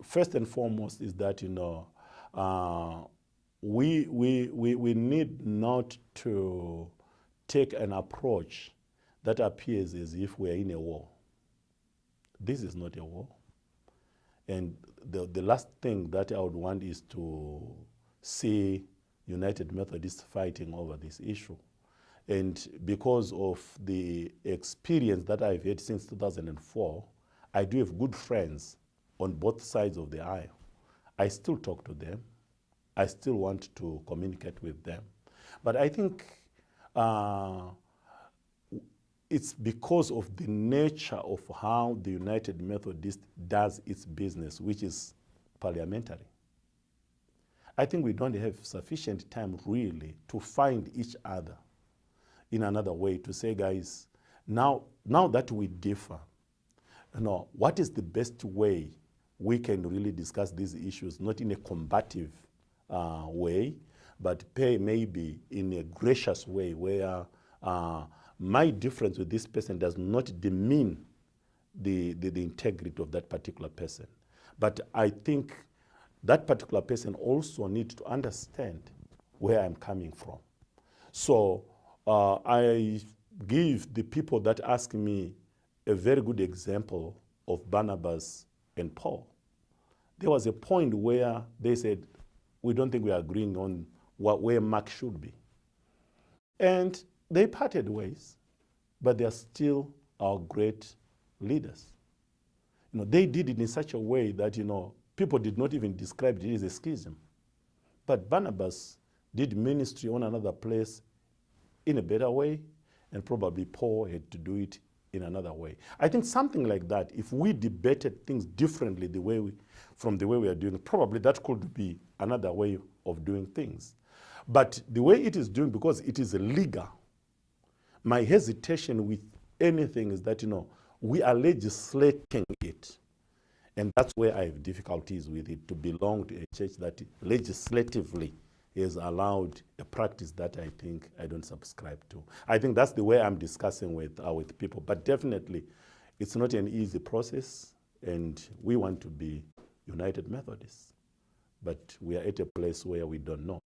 first and foremost is that, we need not to take an approach that appears as if we're in a war. This is not a war. And the last thing that I would want is to see United Methodists fighting over this issue. And because of the experience that I've had since 2004, I do have good friends on both sides of the aisle. I still talk to them. I still want to communicate with them. But I think it's because of the nature of how the United Methodist does its business, which is parliamentary. I think we don't have sufficient time really to find each other in another way to say, guys, now that we differ, what is the best way we can really discuss these issues, not in a combative way, but maybe in a gracious way where my difference with this person does not demean the integrity of that particular person. But I think that particular person also needs to understand where I'm coming from. So I give the people that ask me a very good example of Barnabas and Paul. There was a point where they said, we don't think we are agreeing on where Mark should be. And they parted ways, but they are still our great leaders. They did it in such a way that, people did not even describe it as a schism. But Barnabas did ministry on another place in a better way, and probably Paul had to do it in another way. I think something like that, if we debated things differently from the way we are doing it, probably that could be another way of doing things. But the way it is doing, because it is legal, my hesitation with anything is that, we are legislating it. And that's where I have difficulties with it, to belong to a church that legislatively is allowed a practice that I think I don't subscribe to. I think that's the way I'm discussing with people. But definitely, it's not an easy process, and we want to be United Methodists. But we are at a place where we don't know.